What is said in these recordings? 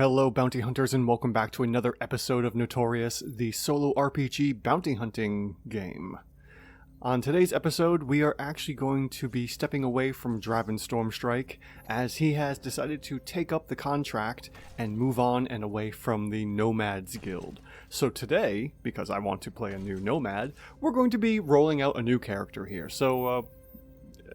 Hello bounty hunters and welcome back to another episode of Notorious, the solo RPG bounty hunting game. On today's episode, we are actually going to be stepping away from Draven Stormstrike as he has decided to take up the contract and move on and away from the Nomads Guild. So today, because I want to play a new Nomad, we're going to be rolling out a new character here. So,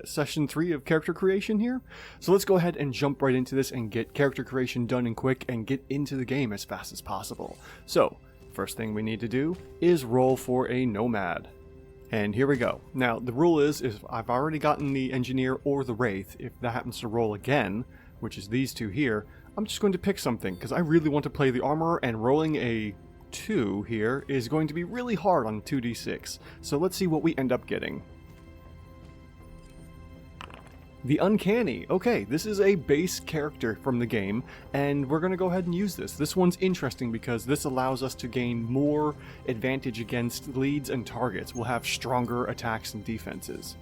Session 3 of character creation here. So let's go ahead and jump right into this and get character creation done and quick and get into the game as fast as possible. So, first thing we need to do is roll for a Nomad. And here we go. Now, the rule is if I've already gotten the Engineer or the Wraith, if that happens to roll again, which is these two here, I'm just going to pick something because I really want to play the Armorer, and rolling a 2 here is going to be really hard on 2d6. So let's see what we end up getting. The Uncanny. Okay, this is a base character from the game, and we're going to go ahead and use this. This one's interesting because this allows us to gain more advantage against leads and targets. We'll have stronger attacks and defenses.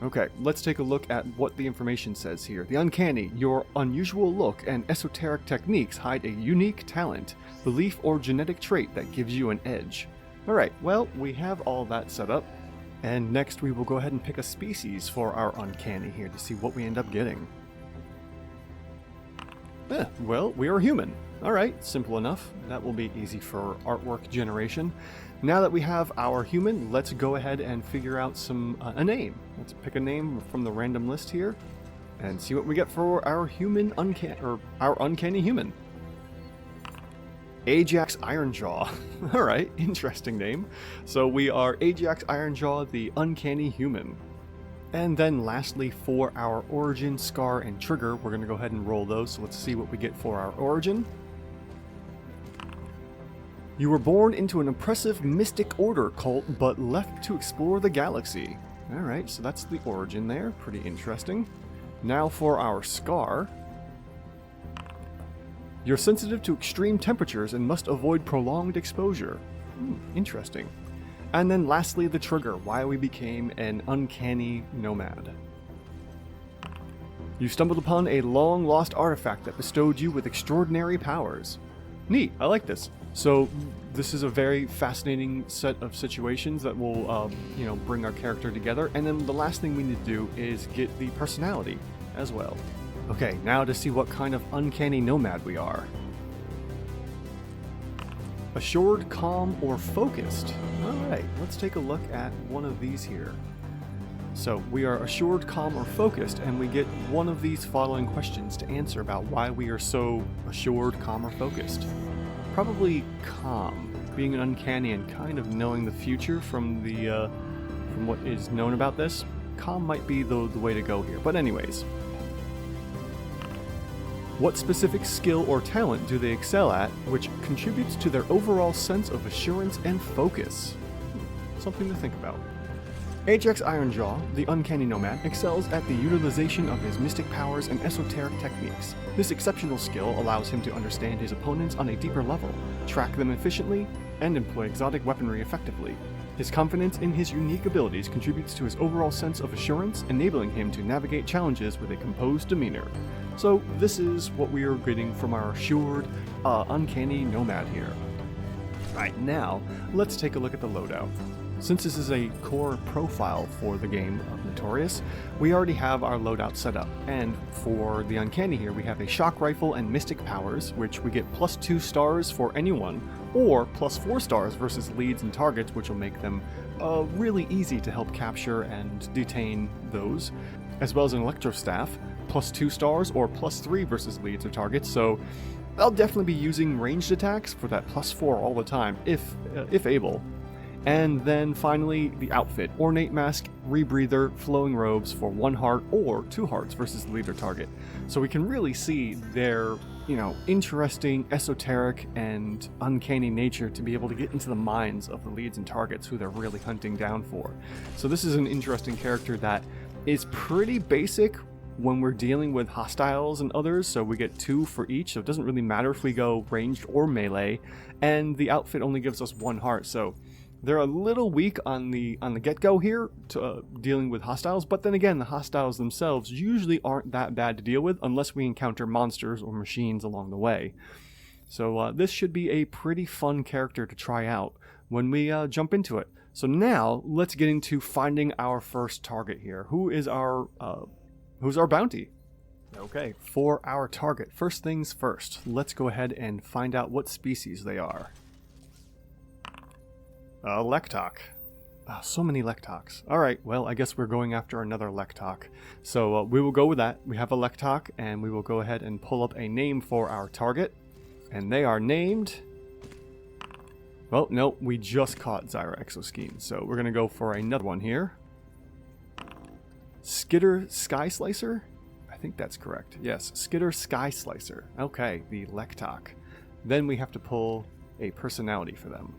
Okay, let's take a look at what the information says here. The Uncanny. Your unusual look and esoteric techniques hide a unique talent, belief, or genetic trait that gives you an edge. Alright, well, we have all that set up. And next we will go ahead and pick a species for our Uncanny here to see what we end up getting. Well, we are human. Alright, simple enough. That will be easy for artwork generation. Now that we have our human, let's go ahead and figure out a name. Let's pick a name from the random list here and see what we get for our human our uncanny human. Ajax Ironjaw. Alright, interesting name. So we are Ajax Ironjaw, the Uncanny Human. And then lastly, for our origin, scar, and trigger, we're going to go ahead and roll those. So let's see what we get for our origin. You were born into an oppressive mystic order cult, but left to explore the galaxy. Alright, so that's the origin there. Pretty interesting. Now for our scar. You're sensitive to extreme temperatures and must avoid prolonged exposure. Interesting. And then lastly, the trigger, why we became an uncanny nomad. You stumbled upon a long-lost artifact that bestowed you with extraordinary powers. Neat, I like this. So this is a very fascinating set of situations that will, bring our character together. And then the last thing we need to do is get the personality as well. Okay, now to see what kind of uncanny nomad we are. Assured, calm, or focused. Alright, let's take a look at one of these here. So, we are assured, calm, or focused, and we get one of these following questions to answer about why we are so assured, calm, or focused. Probably calm, being an uncanny and kind of knowing the future from what is known about this. Calm might be the way to go here, but anyways. What specific skill or talent do they excel at, which contributes to their overall sense of assurance and focus? Something to think about. Ajax Ironjaw, the Uncanny Nomad, excels at the utilization of his mystic powers and esoteric techniques. This exceptional skill allows him to understand his opponents on a deeper level, track them efficiently, and employ exotic weaponry effectively. His confidence in his unique abilities contributes to his overall sense of assurance, enabling him to navigate challenges with a composed demeanor. So this is what we are getting from our assured, uncanny nomad here. Right, now, let's take a look at the loadout. Since this is a core profile for the game of Notorious, we already have our loadout set up, and for the Uncanny here we have a shock rifle and mystic powers, which we get +2 stars for anyone, or +4 stars versus leads and targets, which will make them really easy to help capture and detain those, as well as an electro staff, +2 stars or +3 versus leads or targets, so I'll definitely be using ranged attacks for that +4 all the time, if able. And then finally, the outfit. Ornate mask, rebreather, flowing robes for 1 heart or 2 hearts versus the leader target. So we can really see their, interesting, esoteric, and uncanny nature to be able to get into the minds of the leads and targets who they're really hunting down for. So this is an interesting character that is pretty basic when we're dealing with hostiles and others, so we get 2 for each, so it doesn't really matter if we go ranged or melee, and the outfit only gives us 1 heart, so They're a little weak on the get-go here to dealing with hostiles, but then again, the hostiles themselves usually aren't that bad to deal with unless we encounter monsters or machines along the way. So this should be a pretty fun character to try out when we jump into it. So now let's get into finding our first target here. Who's our bounty? Okay, for our target, first things first, let's go ahead and find out what species they are. Lektok. So many Lektoks. Alright, well, I guess we're going after another Lektok. So we will go with that. We have a Lektok, and we will go ahead and pull up a name for our target. And they are named... Well, no, we just caught Zyra Exoskeen, so we're going to go for another one here. Skitter Sky Slicer? I think that's correct. Yes, Skitter Sky Slicer. Okay, the Lektok. Then we have to pull a personality for them.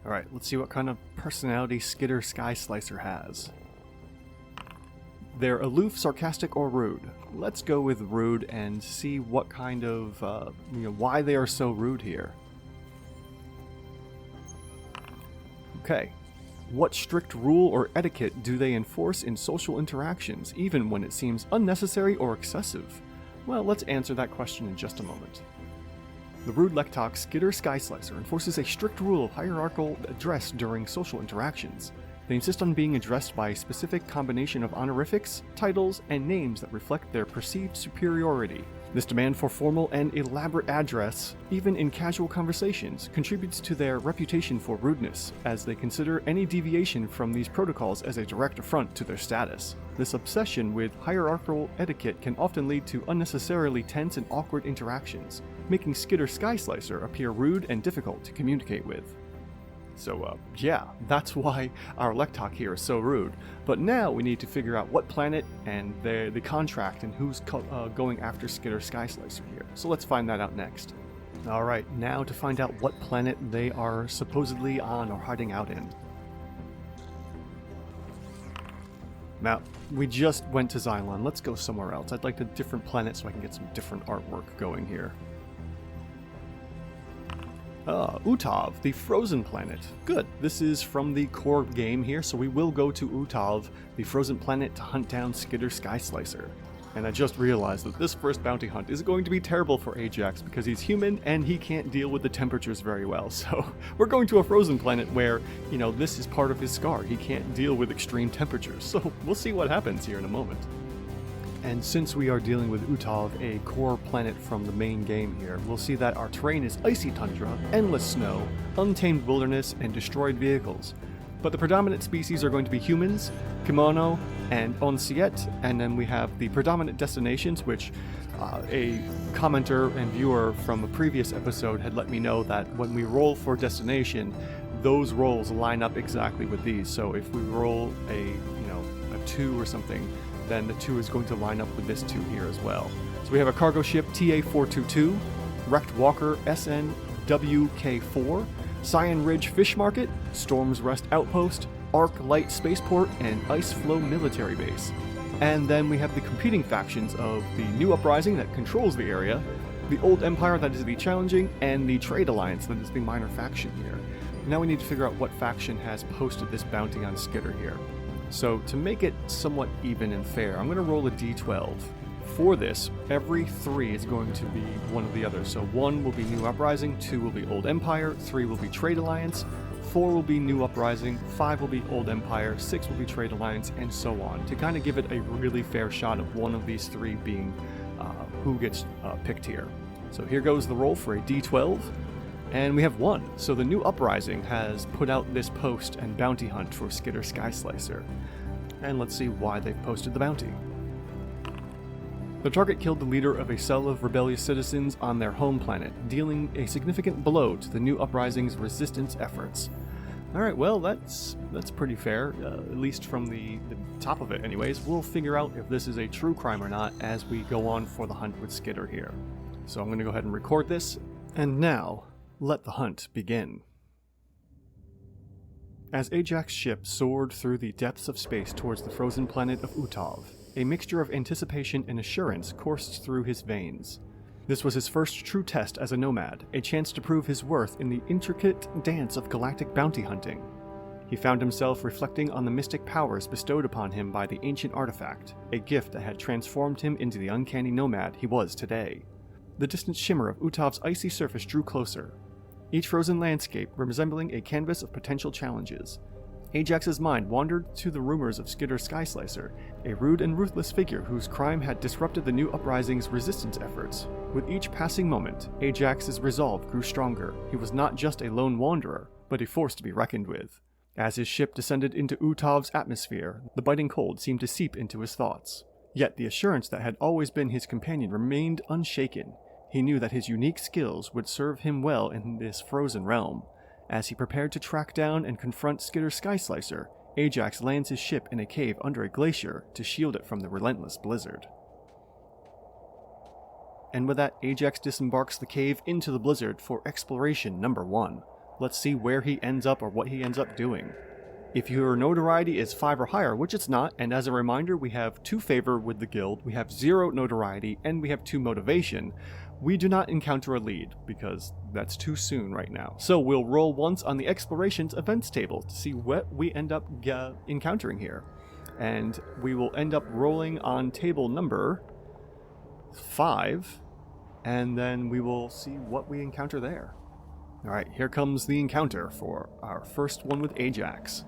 Alright, let's see what kind of personality Skitter Sky Slicer has. They're aloof, sarcastic, or rude. Let's go with rude and see what kind of, why they are so rude here. Okay. What strict rule or etiquette do they enforce in social interactions, even when it seems unnecessary or excessive? Well, let's answer that question in just a moment. The rude Lektok Skitter Sky Slicer enforces a strict rule of hierarchical address during social interactions. They insist on being addressed by a specific combination of honorifics, titles, and names that reflect their perceived superiority. This demand for formal and elaborate address, even in casual conversations, contributes to their reputation for rudeness, as they consider any deviation from these protocols as a direct affront to their status. This obsession with hierarchical etiquette can often lead to unnecessarily tense and awkward interactions, making Skitter Sky Slicer appear rude and difficult to communicate with. So, yeah, that's why our Lektok here is so rude. But now we need to figure out what planet and the contract and who's going after Skitter Sky Slicer here. So let's find that out next. Alright, now to find out what planet they are supposedly on or hiding out in. Now, we just went to Xylon. Let's go somewhere else. I'd like a different planet so I can get some different artwork going here. Utov, the frozen planet. Good. This is from the core game here, so we will go to Utov, the frozen planet, to hunt down Skitter Sky Slicer. And I just realized that this first bounty hunt is going to be terrible for Ajax because he's human and he can't deal with the temperatures very well. So we're going to a frozen planet where, this is part of his scar. He can't deal with extreme temperatures. So we'll see what happens here in a moment. And since we are dealing with Utov, a core planet from the main game here, we'll see that our terrain is icy tundra, endless snow, untamed wilderness, and destroyed vehicles. But the predominant species are going to be humans, kimono, and onsiet, and then we have the predominant destinations, which a commenter and viewer from a previous episode had let me know that when we roll for destination, those rolls line up exactly with these. So if we roll a 2 or something, then the 2 is going to line up with this 2 here as well. So we have a cargo ship TA-422, wrecked walker SNWK-4, Cyan Ridge Fish Market, Storm's Rest Outpost, Arc Light Spaceport, and Ice Flow Military Base. And then we have the competing factions of the New Uprising that controls the area, the Old Empire that is the challenging, and the Trade Alliance that is the minor faction here. Now we need to figure out what faction has posted this bounty on Skitter here. So to make it somewhat even and fair, I'm going to roll a d12. For this, every 3 is going to be one of the others. So 1 will be New Uprising, 2 will be Old Empire, 3 will be Trade Alliance, 4 will be New Uprising, 5 will be Old Empire, 6 will be Trade Alliance, and so on, to kind of give it a really fair shot of one of these 3 being who gets picked here. So here goes the roll for a d12. And we have 1, so the New Uprising has put out this post and bounty hunt for Skitter Sky Slicer. And let's see why they've posted the bounty. The target killed the leader of a cell of rebellious citizens on their home planet, dealing a significant blow to the New Uprising's resistance efforts. Alright, well, that's pretty fair, at least from the top of it anyways. We'll figure out if this is a true crime or not as we go on for the hunt with Skitter here. So I'm going to go ahead and record this, and now let the hunt begin. As Ajax's ship soared through the depths of space towards the frozen planet of Utov, a mixture of anticipation and assurance coursed through his veins. This was his first true test as a nomad, a chance to prove his worth in the intricate dance of galactic bounty hunting. He found himself reflecting on the mystic powers bestowed upon him by the ancient artifact, a gift that had transformed him into the uncanny nomad he was today. The distant shimmer of Utov's icy surface drew closer, each frozen landscape resembling a canvas of potential challenges. Ajax's mind wandered to the rumors of Skitter Skyslicer, a rude and ruthless figure whose crime had disrupted the new uprising's resistance efforts. With each passing moment, Ajax's resolve grew stronger. He was not just a lone wanderer, but a force to be reckoned with. As his ship descended into Utov's atmosphere, the biting cold seemed to seep into his thoughts. Yet the assurance that had always been his companion remained unshaken. He knew that his unique skills would serve him well in this frozen realm. As he prepared to track down and confront Skitter Skyslicer, Ajax lands his ship in a cave under a glacier to shield it from the relentless blizzard. And with that, Ajax disembarks the cave into the blizzard for exploration number 1. Let's see where he ends up or what he ends up doing. If your notoriety is 5 or higher, which it's not, and as a reminder, we have 2 favor with the guild, we have 0 notoriety, and we have 2 motivation, we do not encounter a lead, because that's too soon right now. So we'll roll once on the explorations events table to see what we end up encountering here. And we will end up rolling on table number 5, and then we will see what we encounter there. Alright, here comes the encounter for our first one with Ajax.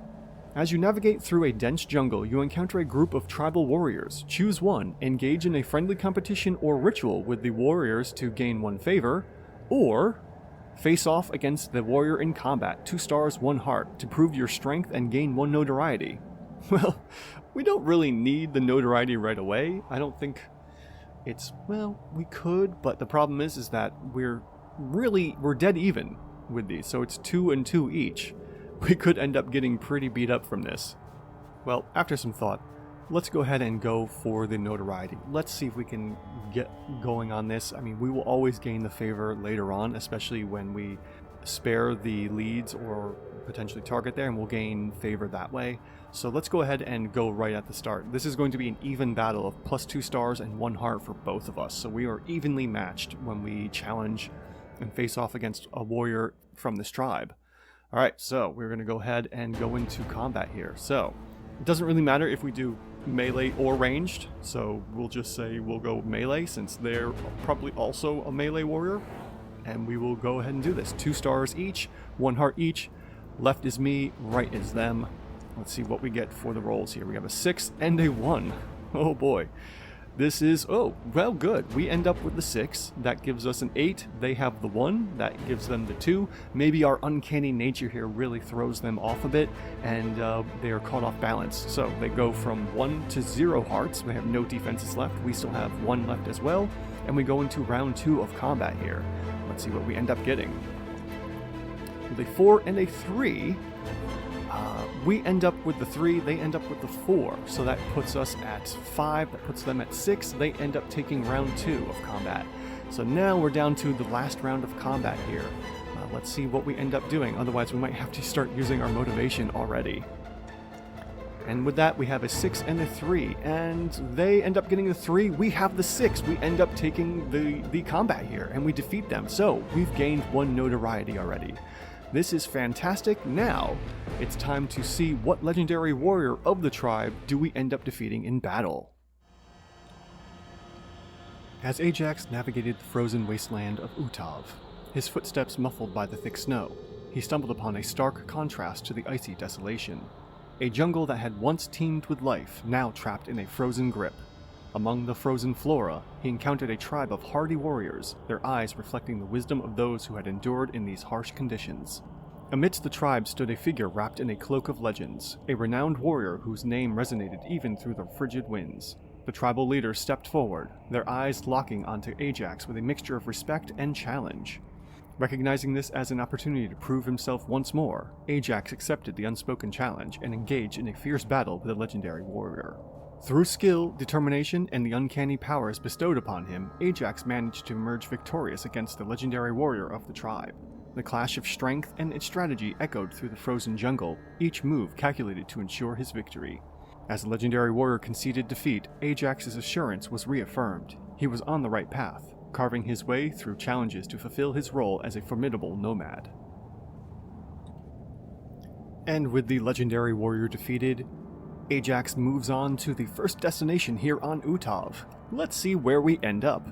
As you navigate through a dense jungle, you encounter a group of tribal warriors. Choose one, engage in a friendly competition or ritual with the warriors to gain 1 favor, or face off against the warrior in combat, 2 stars, 1 heart, to prove your strength and gain 1 notoriety. Well, we don't really need the notoriety right away. I don't think it's, well, we could, but the problem is that we're dead even with these, so it's 2 and 2 each. We could end up getting pretty beat up from this. Well, after some thought, let's go ahead and go for the notoriety. Let's see if we can get going on this. I mean, we will always gain the favor later on, especially when we spare the leads or potentially target there, and we'll gain favor that way. So let's go ahead and go right at the start. This is going to be an even battle of +2 stars and 1 heart for both of us, so we are evenly matched when we challenge and face off against a warrior from this tribe. Alright, so we're going to go ahead and go into combat here. So, it doesn't really matter if we do melee or ranged, so we'll just say we'll go melee since they're probably also a melee warrior. And we will go ahead and do this. 2 stars each, 1 heart each. Left is me, right is them. Let's see what we get for the rolls here. We have a 6 and a 1. Oh boy. This is, oh, well, good. We end up with the 6. That gives us an 8. They have the 1. That gives them the 2. Maybe our uncanny nature here really throws them off a bit, and they are caught off balance. So they go from 1 to 0 hearts. They have no defenses left. We still have 1 left as well. And we go into round 2 of combat here. Let's see what we end up getting. With a 4 and a 3, we end up with the 3, they end up with the 4. So that puts us at 5, that puts them at 6. They end up taking round 2 of combat. So now we're down to the last round of combat here. Let's see what we end up doing, otherwise we might have to start using our motivation already. And with that, we have a 6 and a 3, and they end up getting the 3. We have the 6. We end up taking the combat here, and we defeat them. So we've gained 1 notoriety already. This is fantastic. Now, it's time to see what legendary warrior of the tribe do we end up defeating in battle. As Ajax navigated the frozen wasteland of Utov, his footsteps muffled by the thick snow, he stumbled upon a stark contrast to the icy desolation. A jungle that had once teemed with life, now trapped in a frozen grip. Among the frozen flora, he encountered a tribe of hardy warriors, their eyes reflecting the wisdom of those who had endured in these harsh conditions. Amidst the tribe stood a figure wrapped in a cloak of legends, a renowned warrior whose name resonated even through the frigid winds. The tribal leader stepped forward, their eyes locking onto Ajax with a mixture of respect and challenge. Recognizing this as an opportunity to prove himself once more, Ajax accepted the unspoken challenge and engaged in a fierce battle with the legendary warrior. Through skill, determination, and the uncanny powers bestowed upon him, Ajax managed to emerge victorious against the legendary warrior of the tribe. The clash of strength and its strategy echoed through the frozen jungle, each move calculated to ensure his victory. As the legendary warrior conceded defeat, Ajax's assurance was reaffirmed. He was on the right path, carving his way through challenges to fulfill his role as a formidable nomad. And with the legendary warrior defeated, Ajax moves on to the first destination here on Utov. Let's see where we end up.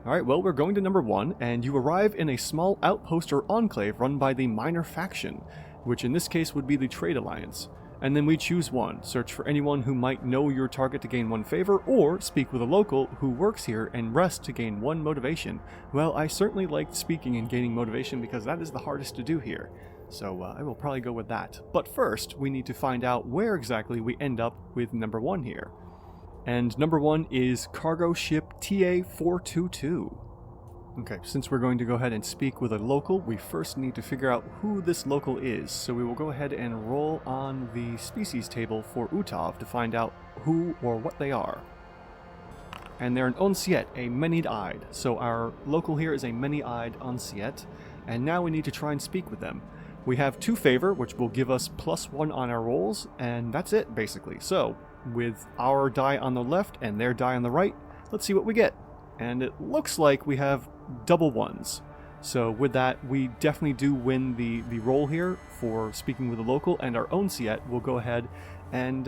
Alright, well, we're going to number 1, and you arrive in a small outpost or enclave run by the minor faction, which in this case would be the Trade Alliance. And then we choose one, search for anyone who might know your target to gain 1 favor, or speak with a local who works here and rest to gain 1 motivation. Well, I certainly liked speaking and gaining motivation because that is the hardest to do here. So I will probably go with that. But first, we need to find out where exactly we end up with number 1 here. And number 1 is cargo ship TA-422. Okay, since we're going to go ahead and speak with a local, we first need to figure out who this local is. So we will go ahead and roll on the species table for Utov to find out who or what they are. And they're an Onsiet, a many-eyed. So our local here is a many-eyed Onsiet, and now we need to try and speak with them. We have 2 favor, which will give us +1 on our rolls, and that's it, basically. So, with our die on the left and their die on the right, let's see what we get. And it looks like we have double 1s. So with that, we definitely do win the roll here for speaking with a local, and our own Siet will go ahead and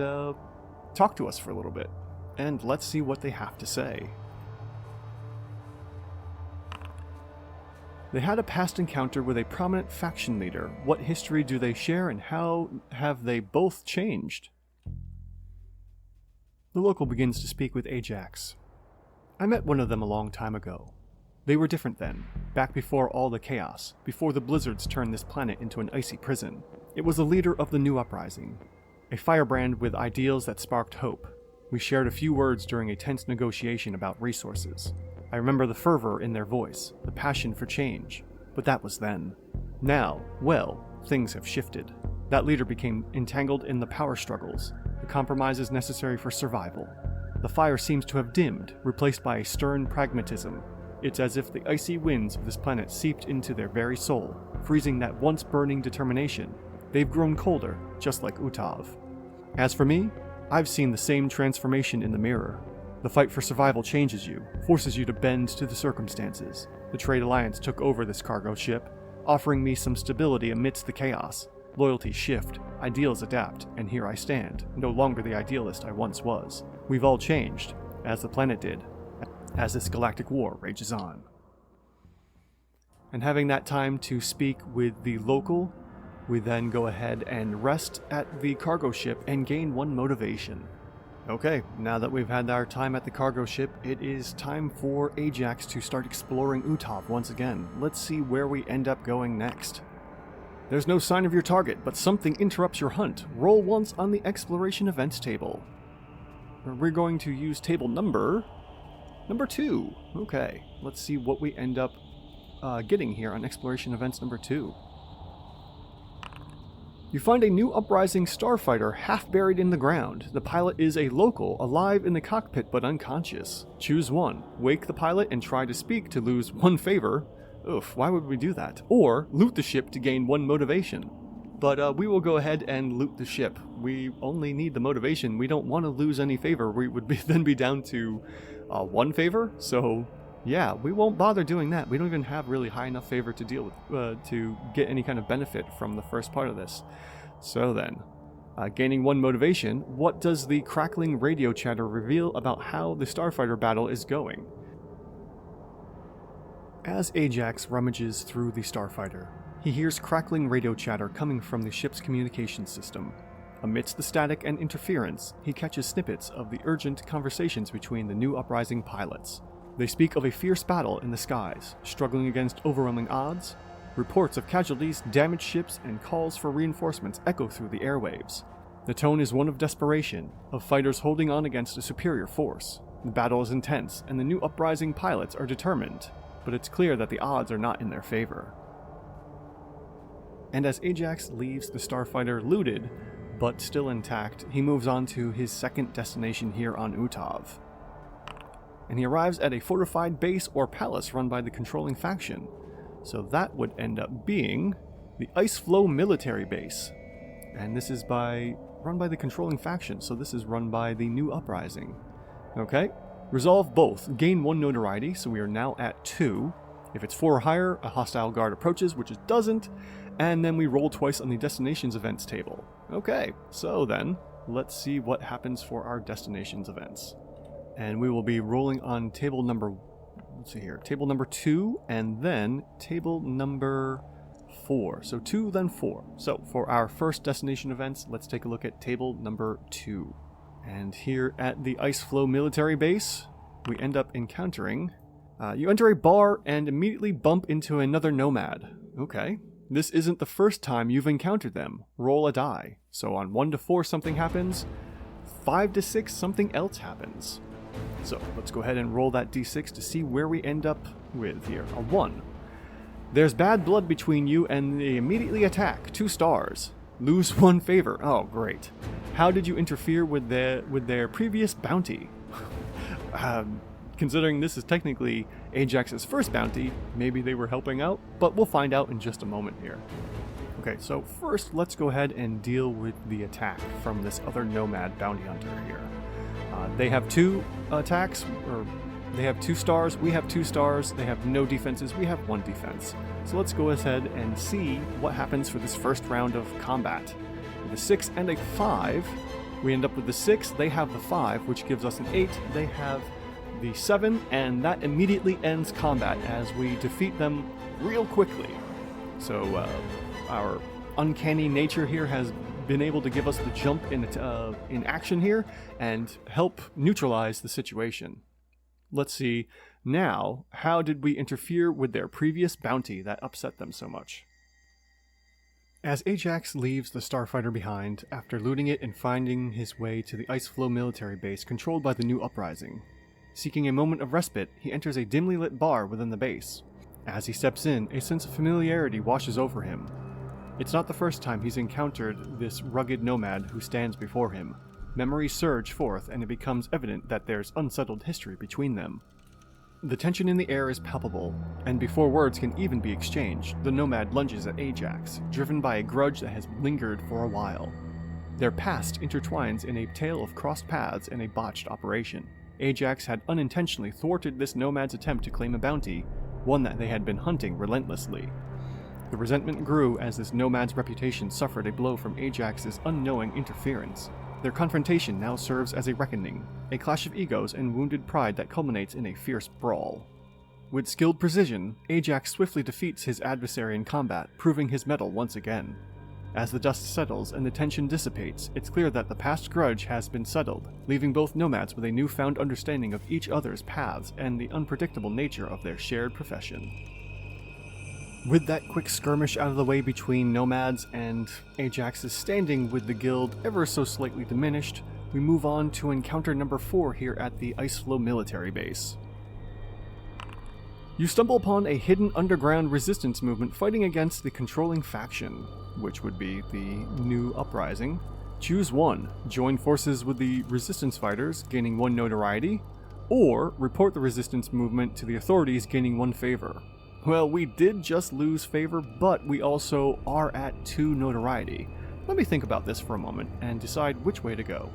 talk to us for a little bit. And let's see what they have to say. They had a past encounter with a prominent faction leader. What history do they share, and how have they both changed? The local begins to speak with Ajax. I met one of them a long time ago. They were different then, back before all the chaos, before the blizzards turned this planet into an icy prison. It was the leader of the new uprising, a firebrand with ideals that sparked hope. We shared a few words during a tense negotiation about resources. I remember the fervor in their voice, the passion for change, but that was then. Now, well, things have shifted. That leader became entangled in the power struggles, the compromises necessary for survival. The fire seems to have dimmed, replaced by a stern pragmatism. It's as if the icy winds of this planet seeped into their very soul, freezing that once burning determination. They've grown colder, just like Utov. As for me, I've seen the same transformation in the mirror. The fight for survival changes you, forces you to bend to the circumstances. The Trade Alliance took over this cargo ship, offering me some stability amidst the chaos. Loyalties shift, ideals adapt, and here I stand, no longer the idealist I once was. We've all changed, as the planet did, as this galactic war rages on. And having that time to speak with the local, we then go ahead and rest at the cargo ship and gain 1 motivation. Okay, now that we've had our time at the cargo ship, it is time for Ajax to start exploring Utov once again. Let's see where we end up going next. There's no sign of your target, but something interrupts your hunt. Roll once on the exploration events table. We're going to use table number 2. Okay, let's see what we end up getting here on exploration events number 2. You find a new uprising starfighter half buried in the ground. The pilot is a local, alive in the cockpit but unconscious. Choose one. Wake the pilot and try to speak to lose 1 favor. Oof, why would we do that? Or loot the ship to gain 1 motivation. But we will go ahead and loot the ship. We only need the motivation. We don't want to lose any favor. We would then be down to 1 favor. So yeah, we won't bother doing that. We don't even have really high enough favor to deal with to get any kind of benefit from the first part of this. So then, gaining 1 motivation, what does the crackling radio chatter reveal about how the starfighter battle is going? As Ajax rummages through the starfighter, he hears crackling radio chatter coming from the ship's communication system. Amidst the static and interference, he catches snippets of the urgent conversations between the new uprising pilots. They speak of a fierce battle in the skies, struggling against overwhelming odds. Reports of casualties, damaged ships, and calls for reinforcements echo through the airwaves. The tone is one of desperation, of fighters holding on against a superior force. The battle is intense, and the new uprising pilots are determined, but it's clear that the odds are not in their favor. And as Ajax leaves the starfighter looted, but still intact, he moves on to his second destination here on Utov. And he arrives at a fortified base or palace run by the controlling faction. So that would end up being the Iceflow military base. And this is run by the controlling faction, so this is run by the new uprising. Okay, resolve both. Gain 1 notoriety, so we are now at 2. If it's 4 or higher, a hostile guard approaches, which it doesn't, and then we roll twice on the destinations events table. Okay, so then, let's see what happens for our destinations events. And we will be rolling on table number, let's see here, table number 2, and then table number 4. So 2, then 4. So for our first destination events, let's take a look at table number 2. And here at the Iceflow military base, we end up encountering, you enter a bar and immediately bump into another nomad. Okay. This isn't the first time you've encountered them. Roll a die. So on 1 to 4 something happens, 5 to 6 something else happens. So let's go ahead and roll that d6 to see where we end up with here. A 1. There's bad blood between you and they immediately attack. 2 stars. Lose 1 favor. Oh, great. How did you interfere with their previous bounty? Considering this is technically Ajax's first bounty, maybe they were helping out, but we'll find out in just a moment here. Okay, so first let's go ahead and deal with the attack from this other nomad bounty hunter here. They have 2 attacks, or they have 2 stars, we have 2 stars, they have no defenses, we have 1 defense. So let's go ahead and see what happens for this first round of combat. With a 6 and a 5, we end up with the 6, they have the 5, which gives us an 8, they have the 7, and that immediately ends combat as we defeat them real quickly. So our uncanny nature here has been able to give us the jump in action here and help neutralize the situation. Let's see now, how did we interfere with their previous bounty that upset them so much? As Ajax leaves the starfighter behind after looting it and finding his way to the Iceflow military base controlled by the new uprising, seeking a moment of respite, he enters a dimly lit bar within the base. As he steps in, a sense of familiarity washes over him. It's not the first time he's encountered this rugged nomad who stands before him. Memories surge forth, and it becomes evident that there's unsettled history between them. The tension in the air is palpable, and before words can even be exchanged, the nomad lunges at Ajax, driven by a grudge that has lingered for a while. Their past intertwines in a tale of crossed paths and a botched operation. Ajax had unintentionally thwarted this nomad's attempt to claim a bounty, one that they had been hunting relentlessly. The resentment grew as this nomad's reputation suffered a blow from Ajax's unknowing interference. Their confrontation now serves as a reckoning, a clash of egos and wounded pride that culminates in a fierce brawl. With skilled precision, Ajax swiftly defeats his adversary in combat, proving his mettle once again. As the dust settles and the tension dissipates, it's clear that the past grudge has been settled, leaving both nomads with a newfound understanding of each other's paths and the unpredictable nature of their shared profession. With that quick skirmish out of the way between nomads and Ajax's standing with the guild ever so slightly diminished, we move on to encounter number 4 here at the Iceflow military base. You stumble upon a hidden underground resistance movement fighting against the controlling faction, which would be the new uprising. Choose one, join forces with the resistance fighters, gaining 1 notoriety, or report the resistance movement to the authorities, gaining 1 favor. Well, we did just lose favor, but we also are at 2 notoriety. Let me think about this for a moment and decide which way to go.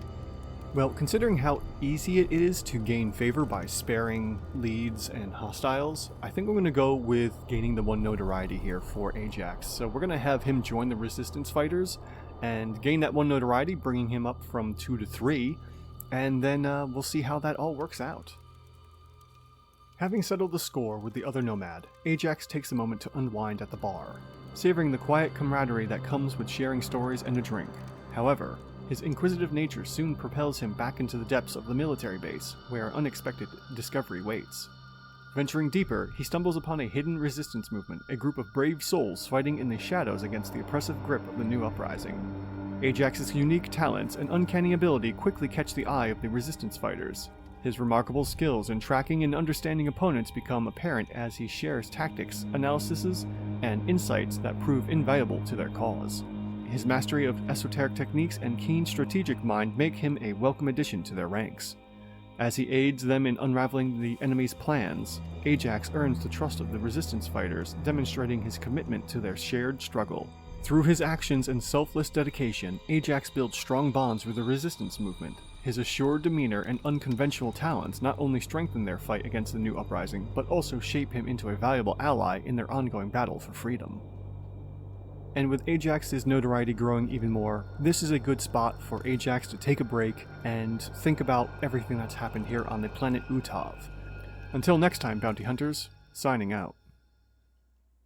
Well, considering how easy it is to gain favor by sparing leads and hostiles, I think we're going to go with gaining the 1 notoriety here for Ajax. So we're going to have him join the resistance fighters and gain that 1 notoriety, bringing him up from 2 to 3, and then we'll see how that all works out. Having settled the score with the other nomad, Ajax takes a moment to unwind at the bar, savoring the quiet camaraderie that comes with sharing stories and a drink. However, his inquisitive nature soon propels him back into the depths of the military base, where unexpected discovery waits. Venturing deeper, he stumbles upon a hidden resistance movement, a group of brave souls fighting in the shadows against the oppressive grip of the new uprising. Ajax's unique talents and uncanny ability quickly catch the eye of the resistance fighters. His remarkable skills in tracking and understanding opponents become apparent as he shares tactics, analyses, and insights that prove invaluable to their cause. His mastery of esoteric techniques and keen strategic mind make him a welcome addition to their ranks. As he aids them in unraveling the enemy's plans, Ajax earns the trust of the resistance fighters, demonstrating his commitment to their shared struggle. Through his actions and selfless dedication, Ajax builds strong bonds with the resistance movement. His assured demeanor and unconventional talents not only strengthen their fight against the new uprising, but also shape him into a valuable ally in their ongoing battle for freedom. And with Ajax's notoriety growing even more, this is a good spot for Ajax to take a break and think about everything that's happened here on the planet Utov. Until next time, bounty hunters, signing out.